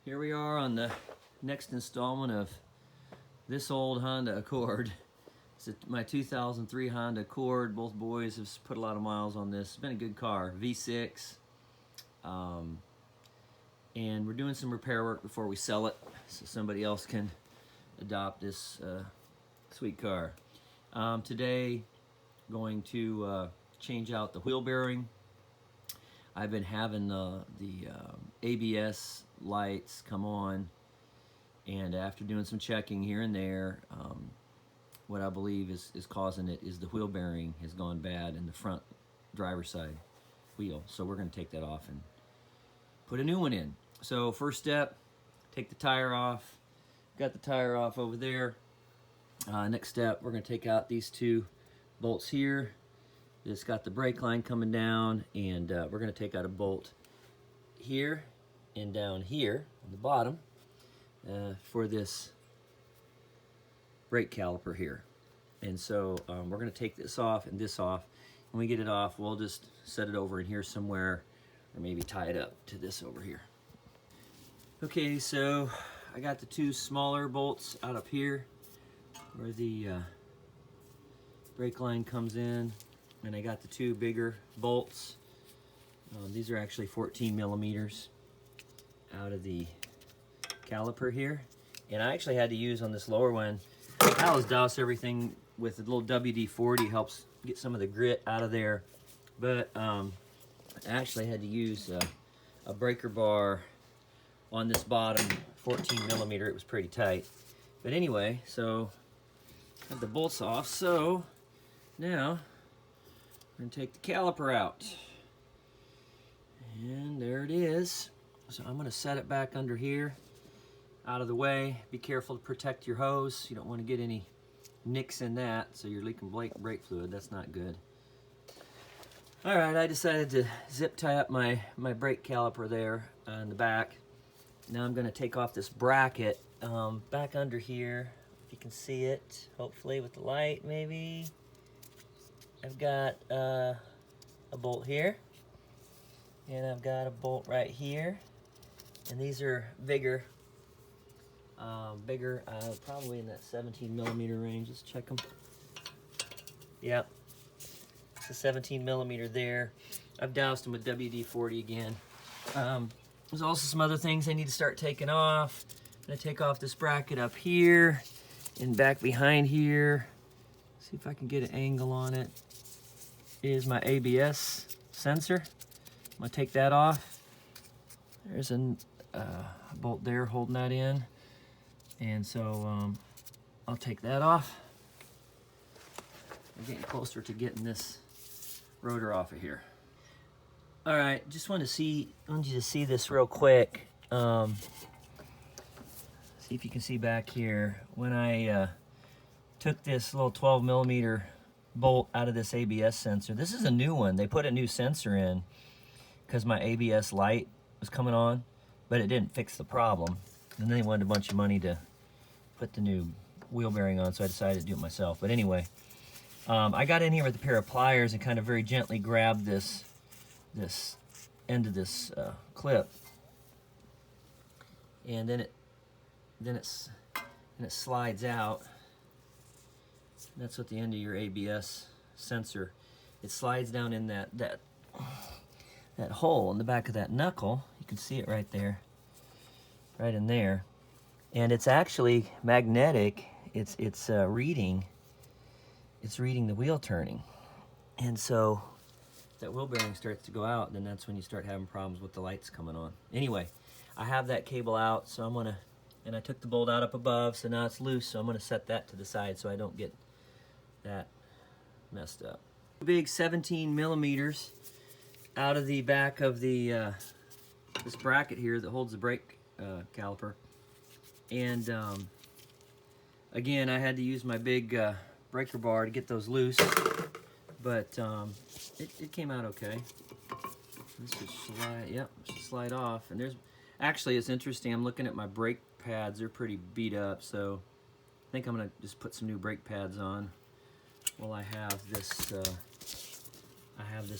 Here we are on the next installment of this old Honda Accord. It's my 2003 Honda Accord. Both boys have put a lot of miles on this. It's been a good car, V6. And we're doing some repair work before we sell it so somebody else can adopt this sweet car. Today, going to change out the wheel bearing. I've been having the ABS lights come on, and after doing some checking here and there, what I believe is causing it is the wheel bearing has gone bad in the front driver's side wheel. So we're going to take that off and put a new one in. So first step, take the tire off. Got the tire off over there. Next step, we're going to take out these two bolts here. It's got the brake line coming down, and we're going to take out a bolt here and down here on the bottom for this brake caliper here. And so we're going to take this off and this off. When we get it off, we'll just set it over in here somewhere, or maybe tie it up to this over here. Okay, so I got the two smaller bolts out up here where the brake line comes in, and I got the two bigger bolts. These are actually 14 millimeters out of the caliper here. And I actually had to use on this lower one, I always douse everything with a little WD-40, helps get some of the grit out of there. But I actually had to use a breaker bar on this bottom 14 millimeter. It was pretty tight. But anyway, so got the bolts off. So now we're going to take the caliper out. And there it is. So I'm going to set it back under here, out of the way. Be careful to protect your hose. You don't want to get any nicks in that, so you're leaking brake fluid. That's not good. All right, I decided to zip tie up my brake caliper there in the back. Now I'm going to take off this bracket back under here, if you can see it, hopefully with the light maybe. I've got a bolt here, and I've got a bolt right here, and these are bigger, probably in that 17 millimeter range. Let's check them. Yep, it's a 17 millimeter there. I've doused them with WD-40 again. There's also some other things I need to start taking off. I'm gonna take off this bracket up here and back behind here. See if I can get an angle on it. Is my ABS sensor. I'm gonna take that off. There's a bolt there holding that in. And so I'll take that off. I'm getting closer to getting this rotor off of here. All right, just want you to see this real quick. See if you can see back here. When I took this little 12 millimeter bolt out of this ABS sensor, this is a new one. They put a new sensor in because my ABS light was coming on, but it didn't fix the problem. And then they wanted a bunch of money to put the new wheel bearing on, so I decided to do it myself. But anyway, I got in here with a pair of pliers and kind of very gently grabbed this end of this clip, and then it slides out. That's what the end of your ABS sensor. It slides down in that hole in the back of that knuckle. You can see it right there, right in there, and it's actually magnetic. It's reading the wheel turning, and so that wheel bearing starts to go out, and then that's when you start having problems with the lights coming on. Anyway, I have that cable out, so and I took the bolt out up above, so now it's loose, so I'm gonna set that to the side so I don't get that messed up. Big 17 millimeters out of the back of the this bracket here that holds the brake caliper. And again, I had to use my big breaker bar to get those loose, but it came out okay. This should slide, yep, should slide off. And actually it's interesting, I'm looking at my brake pads, they're pretty beat up, so I think I'm gonna just put some new brake pads on while I have this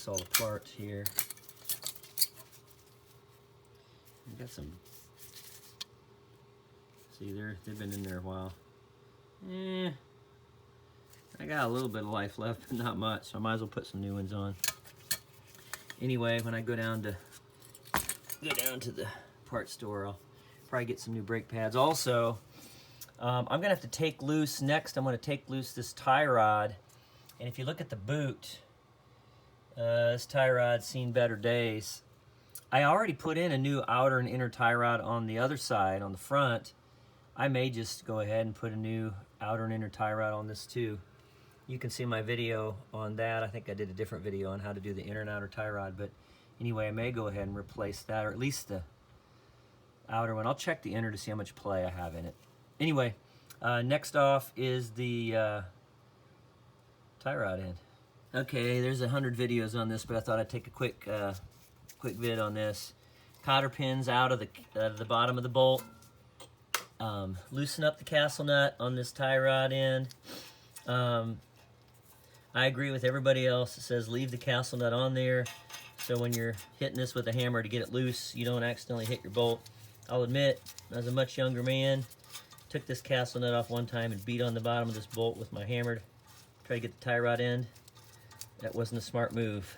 all apart here. I've got some See, they've been in there a while. I got a little bit of life left, but not much, so I might as well put some new ones on. Anyway, when I go down to the parts store, I'll probably get some new brake pads. Also, I'm gonna have to take loose next. I'm gonna take loose this tie rod, and if you look at the boot, this tie rod's seen better days. I already put in a new outer and inner tie rod on the other side, on the front. I may just go ahead and put a new outer and inner tie rod on this too. You can see my video on that. I think I did a different video on how to do the inner and outer tie rod, but anyway, I may go ahead and replace that, or at least the outer one. I'll check the inner to see how much play I have in it. Anyway, next off is the tie rod end. Okay, there's 100 videos on this, but I thought I'd take a quick vid on this. Cotter pins out of the bottom of the bolt. Loosen up the castle nut on this tie rod end. I agree with everybody else that says leave the castle nut on there, so when you're hitting this with a hammer to get it loose, you don't accidentally hit your bolt. I'll admit, as a much younger man, took this castle nut off one time and beat on the bottom of this bolt with my hammer to try to get the tie rod end. That wasn't a smart move.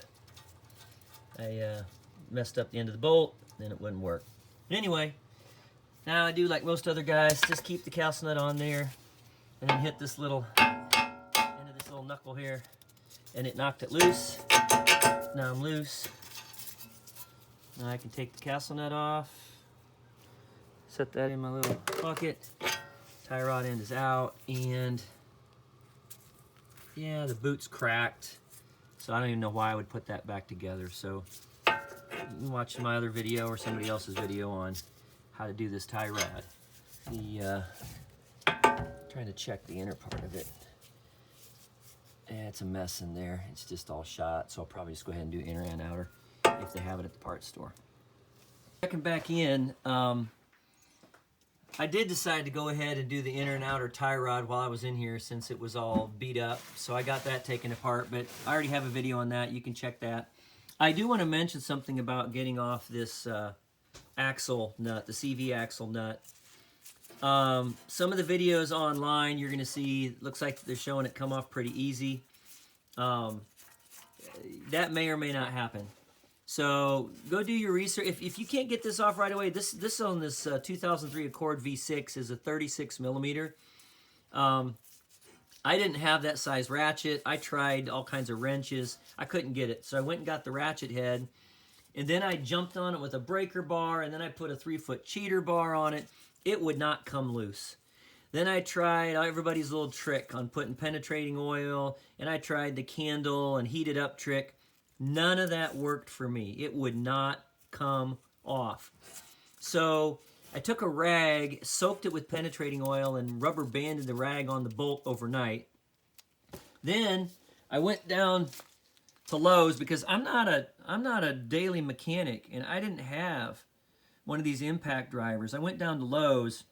I messed up the end of the bolt, then it wouldn't work. But anyway, now I do like most other guys, just keep the castle nut on there, and then hit this little end of this little knuckle here, and it knocked it loose. Now I'm loose. Now I can take the castle nut off, set that in my little bucket. Tie rod end is out, and yeah, the boot's cracked, so I don't even know why I would put that back together. So you can watch my other video or somebody else's video on how to do this tie rod. Trying to check the inner part of it. It's a mess in there. It's just all shot, so I'll probably just go ahead and do inner and outer if they have it at the parts store. Checking back in, I did decide to go ahead and do the inner and outer tie rod while I was in here since it was all beat up. So I got that taken apart, but I already have a video on that. You can check that. I do want to mention something about getting off this axle nut, the CV axle nut. Some of the videos online you're going to see, looks like they're showing it come off pretty easy. That may or may not happen. So go do your research. If you can't get this off right away, this on this 2003 Accord V6 is a 36 millimeter. I didn't have that size ratchet. I tried all kinds of wrenches. I couldn't get it. So I went and got the ratchet head. And then I jumped on it with a breaker bar, and then I put a 3-foot cheater bar on it. It would not come loose. Then I tried everybody's little trick on putting penetrating oil, and I tried the candle and heated up trick. None of that worked for me. It would not come off. So I took a rag, soaked it with penetrating oil, and rubber banded the rag on the bolt overnight. Then I went down to Lowe's because I'm not a daily mechanic, and I didn't have one of these impact drivers. I went down to Lowe's,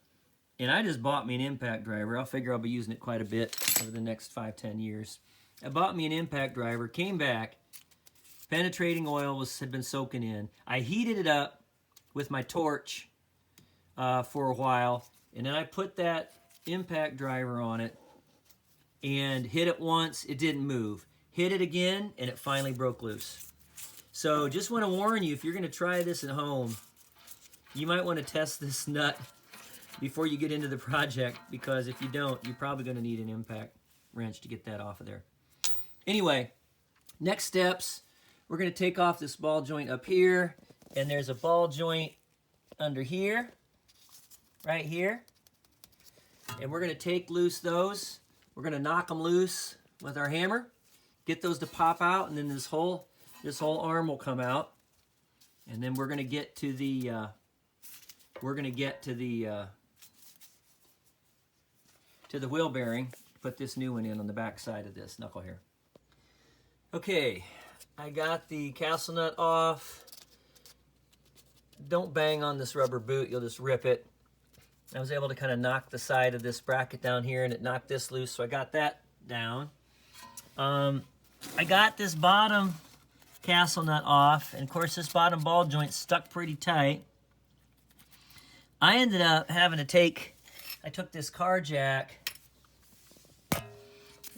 and I just bought me an impact driver. I'll figure I'll be using it quite a bit over the next 5-10 years. I bought me an impact driver, came back, penetrating oil had been soaking in. I heated it up with my torch for a while, and then I put that impact driver on it and hit it once. It didn't move. Hit it again, and it finally broke loose. So just want to warn you, if you're going to try this at home, you might want to test this nut before you get into the project, because if you don't, you're probably going to need an impact wrench to get that off of there. Anyway, next steps, we're going to take off this ball joint up here, and there's a ball joint under here, right here, and we're going to take loose those. We're going to knock them loose with our hammer, get those to pop out, and then this whole arm will come out, and then we're going to get to the wheel bearing. Put this new one in on the back side of this knuckle here. Okay, I got the castle nut off. Don't bang on this rubber boot, you'll just rip it. I was able to kind of knock the side of this bracket down here, and it knocked this loose, so I got that down. I got this bottom castle nut off, and of course this bottom ball joint stuck pretty tight. I ended up having to take I took this car jack.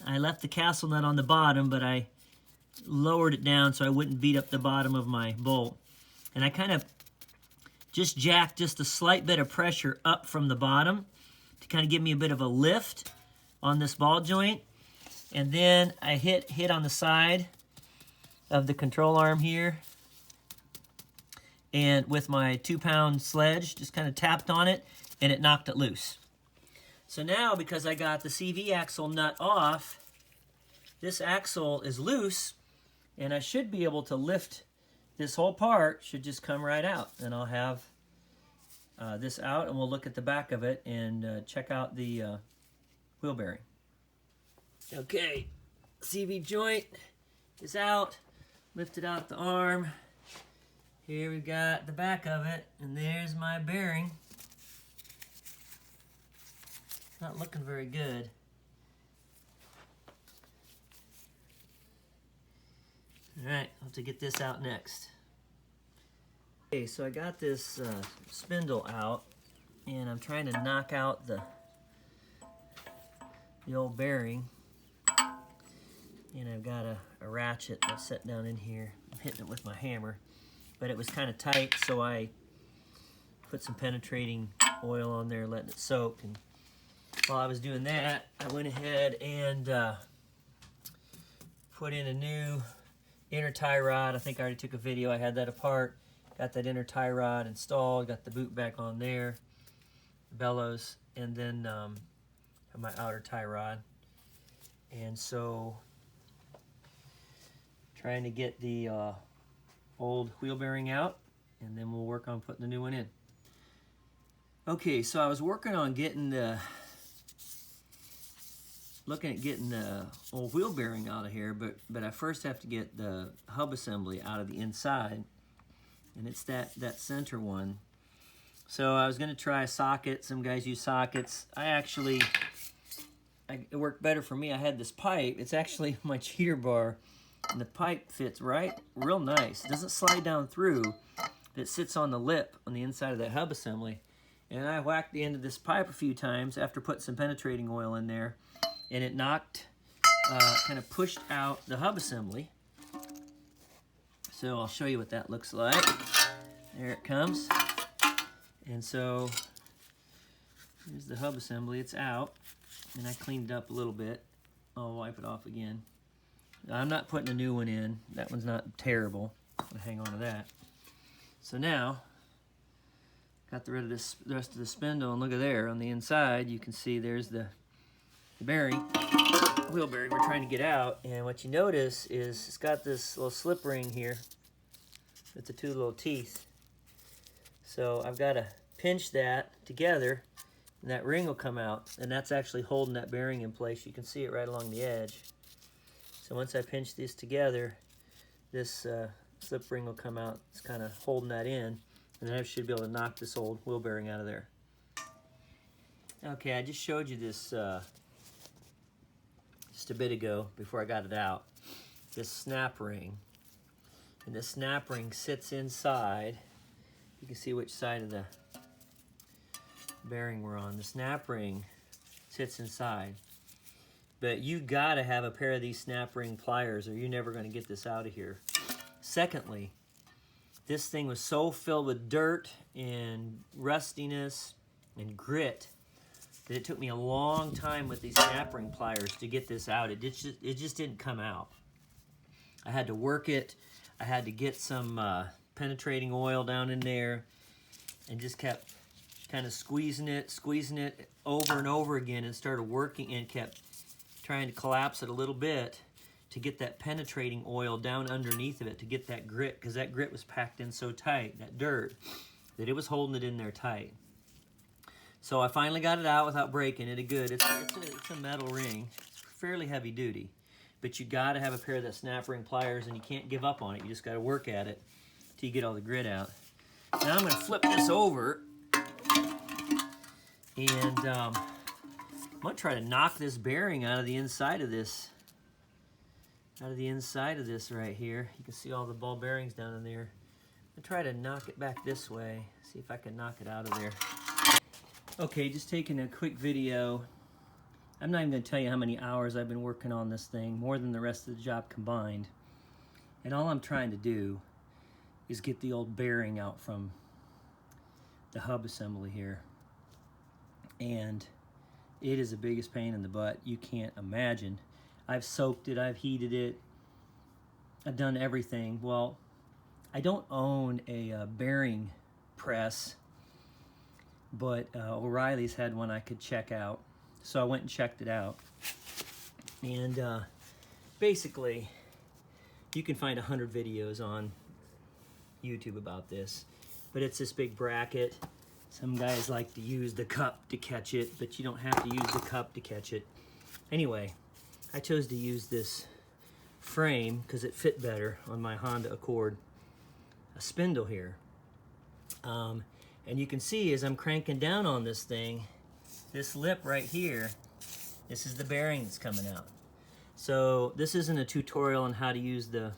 I left the castle nut on the bottom, but I lowered it down so I wouldn't beat up the bottom of my bolt. And I kind of just jacked just a slight bit of pressure up from the bottom to kind of give me a bit of a lift on this ball joint. And then I hit on the side of the control arm here. And with my 2-pound sledge, just kind of tapped on it, and it knocked it loose. So now, because I got the CV axle nut off, this axle is loose, and I should be able to lift this whole part, should just come right out. And I'll have this out, and we'll look at the back of it and check out the wheel bearing. Okay, CV joint is out, lifted out the arm. Here we've got the back of it, and there's my bearing. Not looking very good. All right, I'll have to get this out next. Okay, so I got this spindle out, and I'm trying to knock out the old bearing. And I've got a ratchet that's set down in here. I'm hitting it with my hammer, but it was kind of tight, so I put some penetrating oil on there, letting it soak. And while I was doing that, I went ahead and put in a new inner tie rod. I think I already took a video. I had that apart. Got that inner tie rod installed. Got the boot back on there, bellows, and then have my outer tie rod. And so, trying to get the old wheel bearing out, and then we'll work on putting the new one in. Okay, so I was working on getting looking at getting the old wheel bearing out of here, but I first have to get the hub assembly out of the inside, and it's that center one. So I was going to try a socket. Some guys use sockets. It worked better for me. I had this pipe. It's actually my cheater bar, and the pipe fits real nice. It doesn't slide down through. It sits on the lip on the inside of that hub assembly. And I whacked the end of this pipe a few times after putting some penetrating oil in there, and it knocked, kind of pushed out the hub assembly. So I'll show you what that looks like. There it comes. And so here's the hub assembly. It's out, and I cleaned it up a little bit. I'll wipe it off again. I'm not putting a new one in. That one's not terrible. I'm gonna hang on to that. So now, got rid of the rest of the spindle, and look at there on the inside. You can see there's the bearing, wheel bearing we're trying to get out. And what you notice is it's got this little slip ring here with the two little teeth. So I've got to pinch that together, and that ring will come out, and that's actually holding that bearing in place. You can see it right along the edge. So once I pinch these together, this slip ring will come out. It's kind of holding that in, and then I should be able to knock this old wheel bearing out of there. Okay, I just showed you this just a bit ago before I got it out. This snap ring, and this snap ring sits inside. You can see which side of the bearing we're on. The snap ring sits inside. But you gotta have a pair of these snap ring pliers, or you're never gonna get this out of here. Secondly, this thing was so filled with dirt and rustiness and grit that it took me a long time with these snap ring pliers to get this out. It just didn't come out. I had to work it. I had to get some penetrating oil down in there, and just kept kind of squeezing it over and over again, and started working and kept trying to collapse it a little bit to get that penetrating oil down underneath of it, to get that grit, because that grit was packed in so tight, that dirt, that it was holding it in there tight. So I finally got it out without breaking it. It's a metal ring. It's fairly heavy duty, but you got to have a pair of that snap ring pliers, and you can't give up on it. You just got to work at it till you get all the grit out. Now I'm going to flip this over, and I'm going to try to knock this bearing out of the inside of this. Right here. You can see all the ball bearings down in there. I'm going to try to knock it back this way. See if I can knock it out of there. Okay, just taking a quick video. I'm not even going to tell you how many hours I've been working on this thing, more than the rest of the job combined. And all I'm trying to do is get the old bearing out from the hub assembly here. And it is the biggest pain in the butt you can't imagine. I've soaked it, I've heated it, I've done everything. Well, I don't own a bearing press, but O'Reilly's had one I could check out. So I went and checked it out. And basically, you can find 100 videos on YouTube about this. But it's this big bracket. Some guys like to use the cup to catch it, but you don't have to use the cup to catch it. Anyway, I chose to use this frame because it fit better on my Honda Accord. A spindle here. And you can see as I'm cranking down on this thing, this lip right here, this is the bearing that's coming out. So this isn't a tutorial on how to use the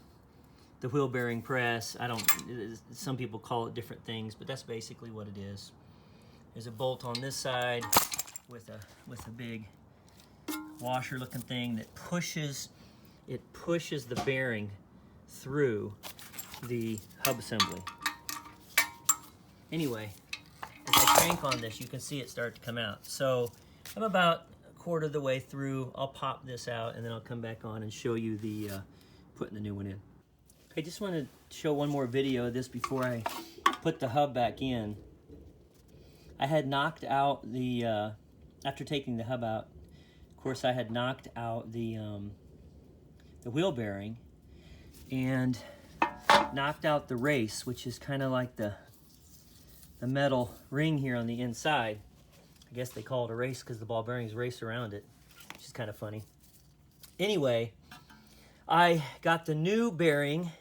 wheel bearing press. Some people call it different things, but that's basically what it is. There's a bolt on this side with a big washer looking thing that pushes the bearing through the hub assembly. Anyway, as I crank on this, you can see it start to come out. So I'm about a quarter of the way through. I'll pop this out and then I'll come back on and show you the putting the new one in. I just want to show one more video of this before I put the hub back in. I had knocked out the, after taking the hub out, of course I had knocked out the wheel bearing and knocked out the race, which is kind of like the metal ring here on the inside. I guess they call it a race because the ball bearings race around it, which is kind of funny. Anyway, I got the new bearing.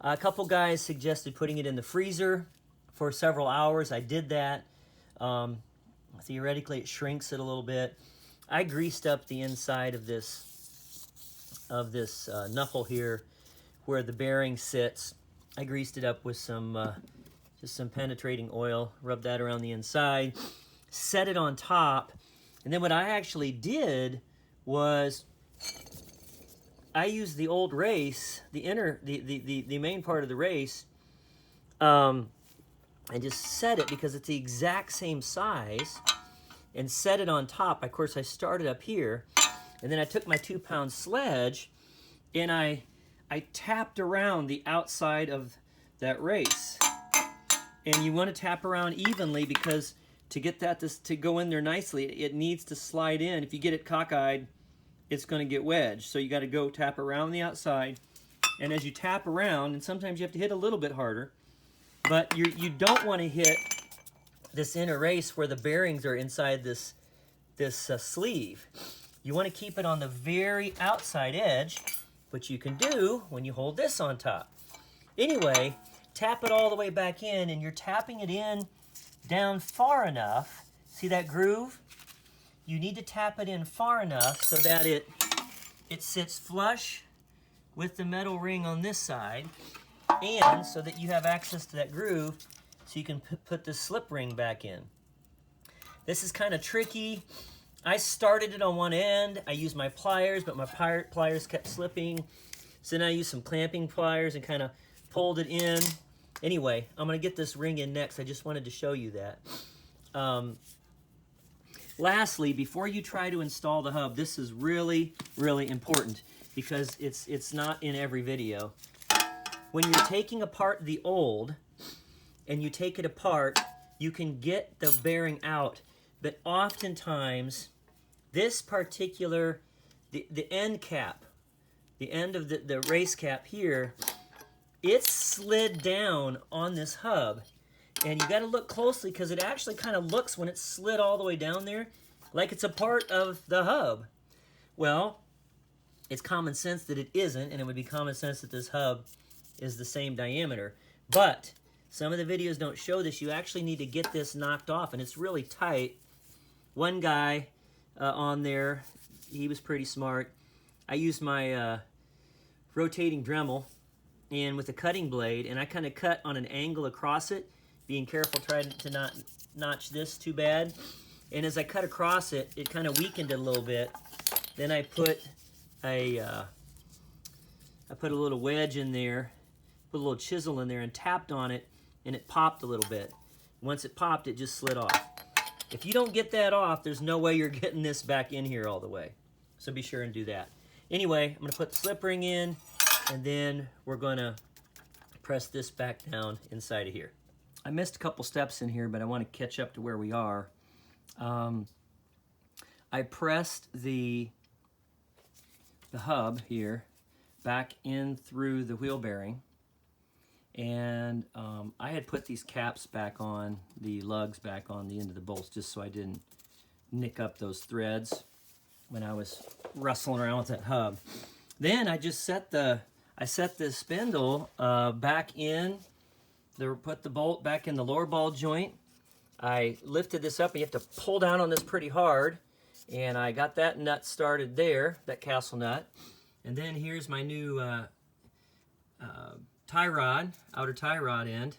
A couple guys suggested putting it in the freezer for several hours. I did that. Theoretically, it shrinks it a little bit. I greased up the inside of this knuckle here where the bearing sits. I greased it up with some just some penetrating oil, rubbed that around the inside, set it on top, and then what I actually did was I used the old race, the main part of the race, and just set it because it's the exact same size, and set it on top. Of course, I started up here, and then I took my 2-pound sledge, and I tapped around the outside of that race. And you want to tap around evenly because to get that to go in there nicely, it needs to slide in. If you get it cockeyed, it's going to get wedged. So you got to go tap around the outside. And as you tap around, and sometimes you have to hit a little bit harder, but you don't want to hit this inner race where the bearings are inside this sleeve. You want to keep it on the very outside edge, which you can do when you hold this on top. Anyway, tap it all the way back in, and you're tapping it in down far enough. See that groove? You need to tap it in far enough so that it sits flush with the metal ring on this side, and so that you have access to that groove so you can put the slip ring back in. This is kind of tricky. I started it on one end. I used my pliers, but my pliers kept slipping. So then I used some clamping pliers and kind of pulled it in. Anyway, I'm going to get this ring in next. I just wanted to show you that. Lastly, before you try to install the hub, this is really, really important because it's not in every video. When you're taking apart the old and you take it apart, you can get the bearing out. But oftentimes, this particular, the end cap, the end of the race cap here, it's slid down on this hub, and you got to look closely because it actually kind of looks, when it's slid all the way down there, like it's a part of the hub. Well, it's common sense that it isn't, and it would be common sense that this hub is the same diameter. But some of the videos don't show this. You actually need to get this knocked off, and it's really tight. One guy on there, he was pretty smart. I used my rotating Dremel and with a cutting blade, and I kind of cut on an angle across it, being careful trying to not notch this too bad. And as I cut across it, it kind of weakened it a little bit. Then I put a little wedge in there, put a little chisel in there and tapped on it, and it popped a little bit. Once it popped, it just slid off. If you don't get that off, there's no way you're getting this back in here all the way. So be sure and do that. Anyway, I'm gonna put the slip ring in, and then we're gonna press this back down inside of here. I missed a couple steps in here, but I want to catch up to where we are. I pressed the hub here back in through the wheel bearing, and I had put these caps back on, the lugs back on the end of the bolts, just so I didn't nick up those threads when I was wrestling around with that hub. Then I just set the spindle back in, put the bolt back in the lower ball joint. I lifted this up, and you have to pull down on this pretty hard, and I got that nut started there, that castle nut. And then here's my new tie rod, outer tie rod end,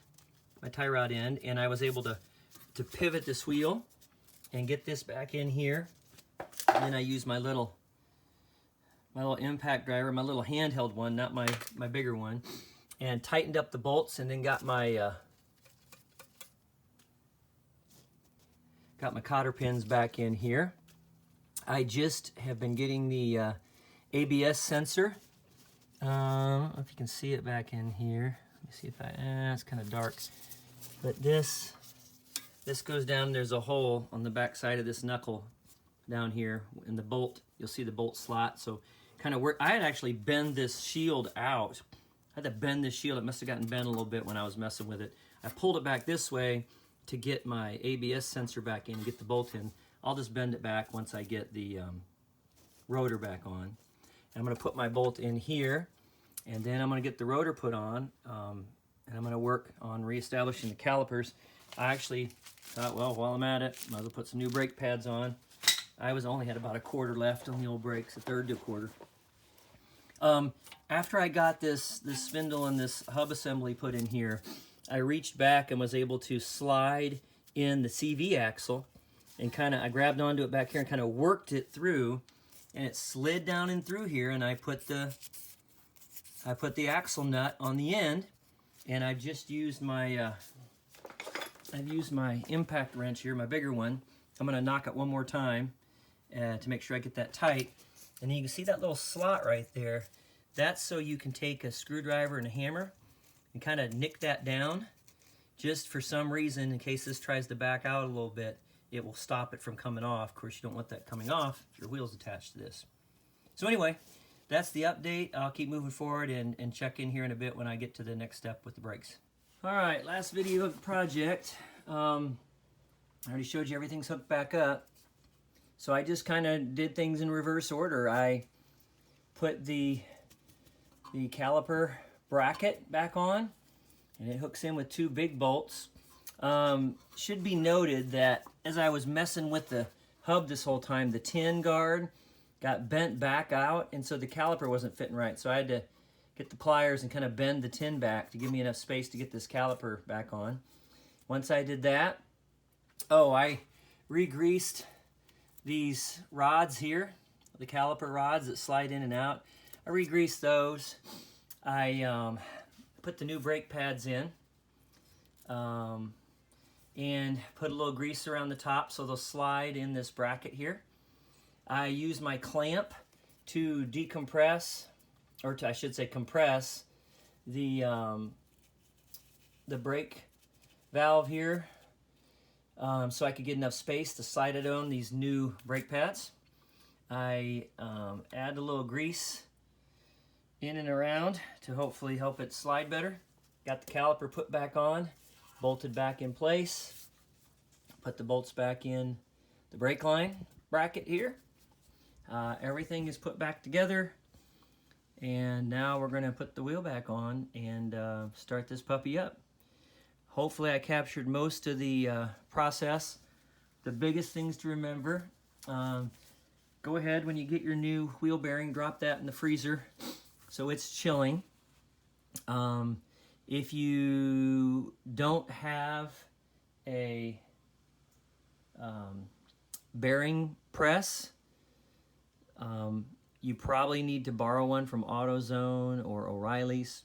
my tie rod end, and I was able to pivot this wheel and get this back in here. And then I used my little impact driver, my little handheld one, not my bigger one, and tightened up the bolts, and then got my cotter pins back in here. I just have been getting the ABS sensor. I don't know if you can see it back in here. Let me see if it's kind of dark. But this goes down, there's a hole on the back side of this knuckle down here in the bolt. You'll see the bolt slot. So kind of I had actually bent this shield out. I had to bend this shield. It must have gotten bent a little bit when I was messing with it. I pulled it back this way to get my ABS sensor back in and get the bolt in. I'll just bend it back once I get the rotor back on. And I'm going to put my bolt in here, and then I'm going to get the rotor put on, and I'm going to work on reestablishing the calipers. I actually thought, well, while I'm at it, might as well put some new brake pads on. I only had about a quarter left on the old brakes, a third to a quarter. After I got this spindle and this hub assembly put in here, I reached back and was able to slide in the CV axle, and I grabbed onto it back here and kind of worked it through, and it slid down in through here, and I put the axle nut on the end, and I've just used my impact wrench here, my bigger one. I'm going to knock it one more time to make sure I get that tight. And then you can see that little slot right there. That's so you can take a screwdriver and a hammer and kind of nick that down. Just for some reason, in case this tries to back out a little bit, it will stop it from coming off. Of course, you don't want that coming off if your wheel's attached to this. So anyway, that's the update. I'll keep moving forward and check in here in a bit when I get to the next step with the brakes. All right, last video of the project. I already showed you everything's hooked back up. So I just kind of did things in reverse order. I put the caliper bracket back on, and it hooks in with two big bolts. Should be noted that as I was messing with the hub this whole time, the tin guard got bent back out, and so the caliper wasn't fitting right. So I had to get the pliers and kind of bend the tin back to give me enough space to get this caliper back on. Once I did that, I re-greased these rods here, the caliper rods that slide in and out. I re-greased those. I put the new brake pads in and put a little grease around the top so they'll slide in this bracket here. I used my clamp to decompress, or I should say compress, the brake valve here so I could get enough space to slide it on these new brake pads. I add a little grease in and around to hopefully help it slide better. Got the caliper put back on, bolted back in place, put the bolts back in the brake line bracket here. Everything is put back together, and now we're going to put the wheel back on and start this puppy up. Hopefully I captured most of the process. The biggest things to remember, go ahead when you get your new wheel bearing, drop that in the freezer so it's chilling. If you don't have a bearing press. You probably need to borrow one from AutoZone or O'Reilly's,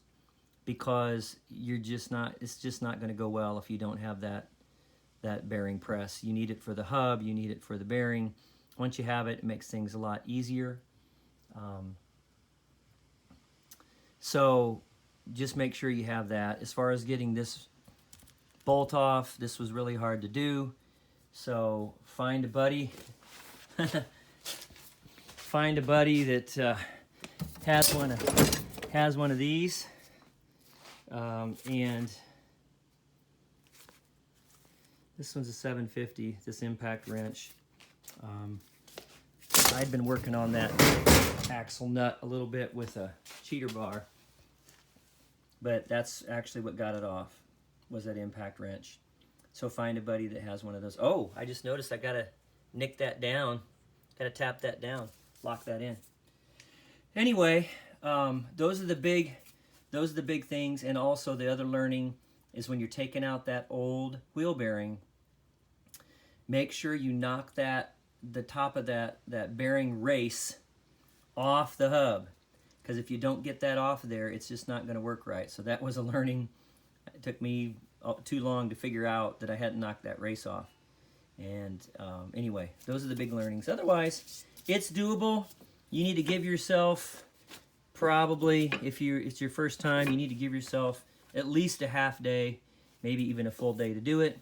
because it's just not going to go well if you don't have that bearing press. You need it for the hub, you need it for the bearing. Once you have it, it makes things a lot easier. So just make sure you have that. As far as getting this bolt off, this was really hard to do. So find a buddy. Find a buddy that has one of these, and this one's a 750. This impact wrench. I'd been working on that axle nut a little bit with a cheater bar, but that's actually what got it off, was that impact wrench. So find a buddy that has one of those. Oh, I just noticed I gotta nick that down. Gotta tap that down. Lock that in. Anyway, those are the big things. And also the other learning is when you're taking out that old wheel bearing, make sure you knock the top of that bearing race off the hub, because if you don't get that off there, it's just not going to work right. So that was a learning. It took me too long to figure out that I hadn't knocked that race off. And anyway, those are the big learnings. Otherwise, it's doable. You need to give yourself, probably, if it's your first time, you need to give yourself at least a half day, maybe even a full day to do it.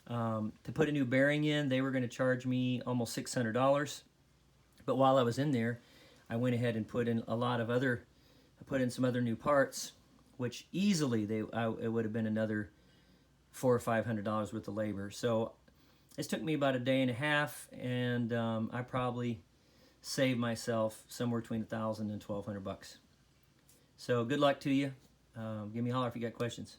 To put a new bearing in, they were going to charge me almost $600. But while I was in there, I went ahead and put in some other new parts, which easily it would have been another $400 or $500 worth of labor. So this took me about a day and a half, and I probably saved myself somewhere between $1,000 and $1,200 bucks. So good luck to you. Give me a holler if you got questions.